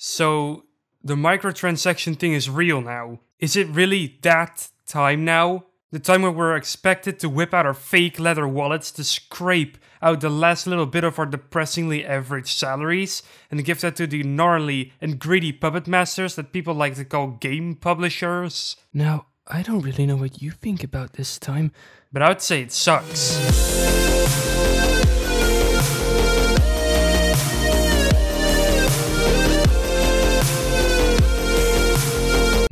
So, the microtransaction thing is real now. Is it really that time now? The time when we're expected to whip out our fake leather wallets to scrape out the last little bit of our depressingly average salaries and give that to the gnarly and greedy puppet masters that people like to call game publishers? Now, I don't really know what you think about this time, but I would say it sucks.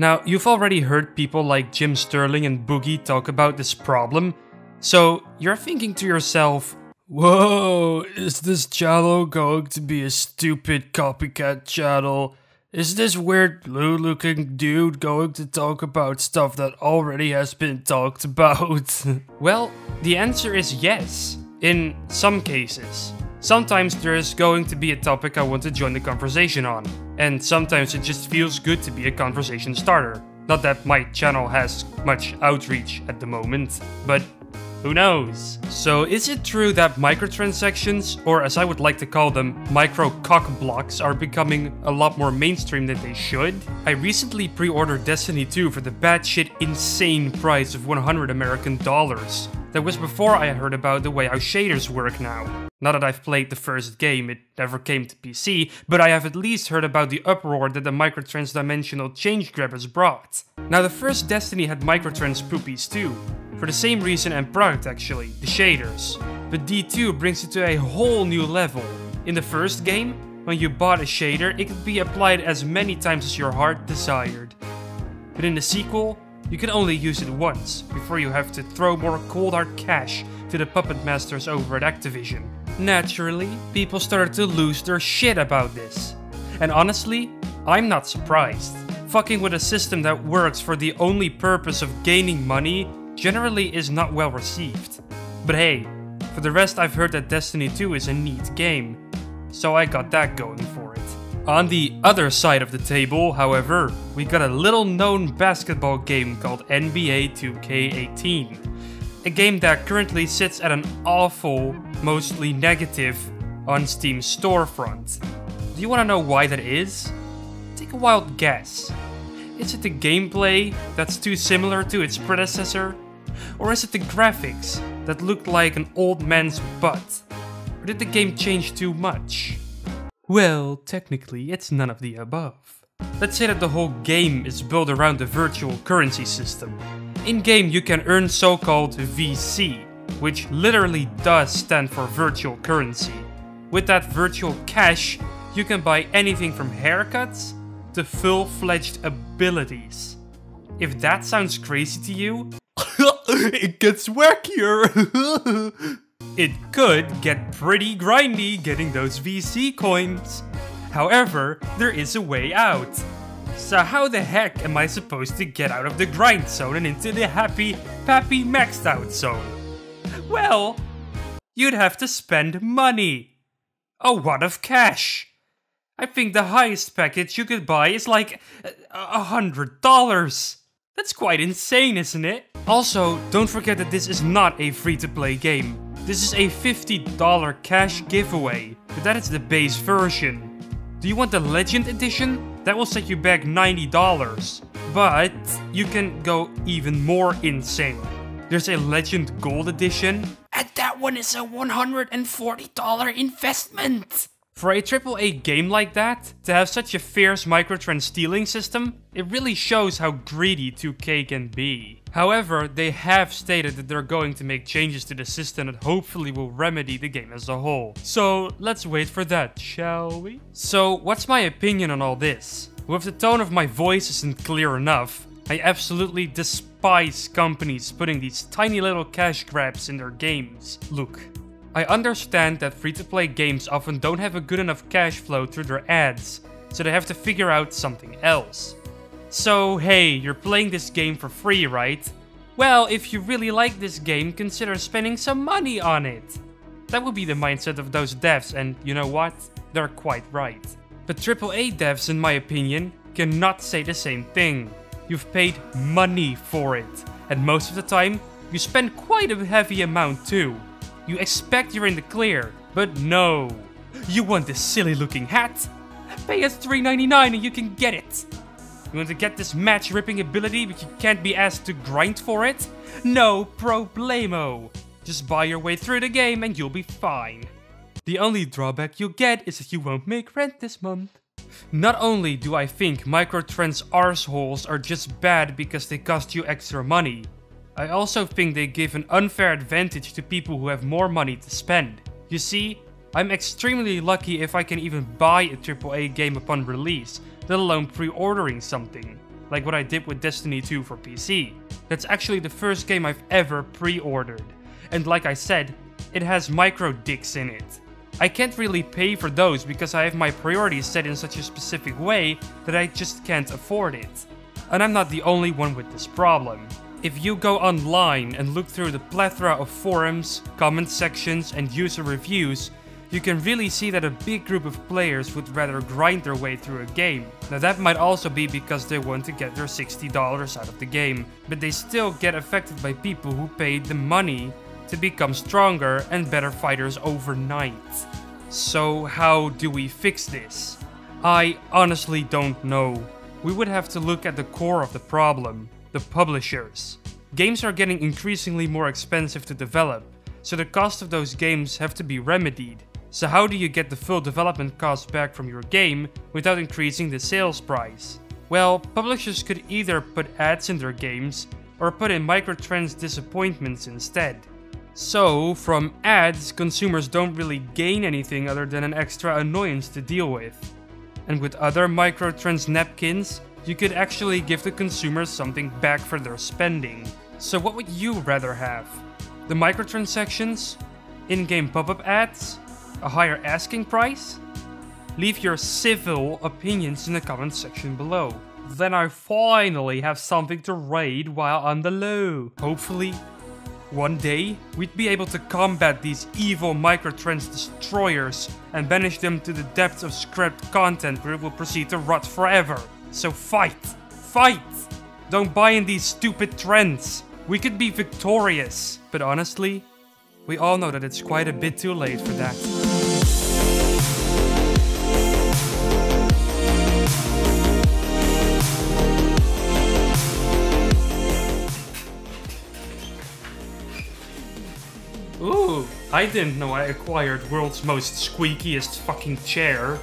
Now, you've already heard people like Jim Sterling and Boogie talk about this problem, so you're thinking to yourself, whoa, is this channel going to be a stupid copycat channel? Is this weird blue-looking dude going to talk about stuff that already has been talked about? Well, the answer is yes, in some cases. Sometimes there's going to be a topic I want to join the conversation on, and sometimes it just feels good to be a conversation starter. Not that my channel has much outreach at the moment, but who knows? So is it true that microtransactions, or as I would like to call them, micro cock blocks, are becoming a lot more mainstream than they should? I recently pre-ordered Destiny 2 for the batshit insane price of $100 American. That was before I heard about the way how shaders work now. Now that I've played the first game, it never came to PC, but I have at least heard about the uproar that the microtransdimensional change grabbers brought. Now the first Destiny had microtrans poopies too, for the same reason and product actually, the shaders. But D2 brings it to a whole new level. In the first game, when you bought a shader, it could be applied as many times as your heart desired. But in the sequel, you can only use it once, before you have to throw more cold hard cash to the puppet masters over at Activision. Naturally, people started to lose their shit about this. And honestly, I'm not surprised. Fucking with a system that works for the only purpose of gaining money generally is not well received. But hey, for the rest I've heard that Destiny 2 is a neat game, so I got that going for it. On the other side of the table, however, we got a little known basketball game called NBA 2K18. A game that currently sits at an awful, mostly negative, on Steam's storefront. Do you want to know why that is? Take a wild guess. Is it the gameplay that's too similar to its predecessor? Or is it the graphics that look like an old man's butt? Or did the game change too much? Well, technically it's none of the above. Let's say that the whole game is built around the virtual currency system. In-game you can earn so-called VC, which literally does stand for virtual currency. With that virtual cash, you can buy anything from haircuts to full-fledged abilities. If that sounds crazy to you, it gets wackier! It could get pretty grindy getting those VC coins. However, there is a way out. So how the heck am I supposed to get out of the grind zone and into the happy, pappy maxed out zone? Well, you'd have to spend money. A wad of cash. I think the highest package you could buy is like $100. That's quite insane, isn't it? Also, don't forget that this is not a free-to-play game. This is a $50 cash giveaway, but that is the base version. Do you want the Legend Edition? That will set you back $90. But you can go even more insane. There's a Legend Gold Edition, and that one is a $140 investment! For a AAA game like that, to have such a fierce microtrans stealing system, it really shows how greedy 2K can be. However, they have stated that they're going to make changes to the system that hopefully will remedy the game as a whole. So let's wait for that, shall we? So what's my opinion on all this? Well, if the tone of my voice isn't clear enough, I absolutely despise companies putting these tiny little cash grabs in their games. Look, I understand that free-to-play games often don't have a good enough cash flow through their ads, so they have to figure out something else. So hey, you're playing this game for free, right? Well, if you really like this game, consider spending some money on it. That would be the mindset of those devs, and you know what? They're quite right. But AAA devs, in my opinion, cannot say the same thing. You've paid money for it, and most of the time, you spend quite a heavy amount too. You expect you're in the clear, but no. You want this silly looking hat? pay us $3.99 and you can get it. You want to get this match-ripping ability but you can't be asked to grind for it? No problemo. Just buy your way through the game and you'll be fine. The only drawback you'll get is that you won't make rent this month. Not only do I think microtrends arseholes are just bad because they cost you extra money, I also think they give an unfair advantage to people who have more money to spend. You see, I'm extremely lucky if I can even buy a AAA game upon release, let alone pre-ordering something, like what I did with Destiny 2 for PC. That's actually the first game I've ever pre-ordered, and like I said, it has micro dicks in it. I can't really pay for those because I have my priorities set in such a specific way that I just can't afford it. And I'm not the only one with this problem. If you go online and look through the plethora of forums, comment sections, and user reviews, you can really see that a big group of players would rather grind their way through a game. Now that might also be because they want to get their $60 out of the game, but they still get affected by people who paid the money to become stronger and better fighters overnight. So how do we fix this? I honestly don't know. We would have to look at the core of the problem, the publishers. Games are getting increasingly more expensive to develop, so the cost of those games have to be remedied. So how do you get the full development cost back from your game without increasing the sales price? Well, publishers could either put ads in their games or put in microtrans disappointments instead. So, from ads, consumers don't really gain anything other than an extra annoyance to deal with. And with other microtrans napkins, you could actually give the consumers something back for their spending. So what would you rather have? The microtransactions? In-game pop-up ads? A higher asking price? Leave your civil opinions in the comment section below. Then I finally have something to raid while on the low. Hopefully, one day, we'd be able to combat these evil microtrans destroyers and banish them to the depths of scrapped content where it will proceed to rot forever. So fight! Fight! Don't buy in these stupid trends! We could be victorious! But honestly, we all know that it's quite a bit too late for that. Ooh, I didn't know I acquired world's most squeakiest fucking chair.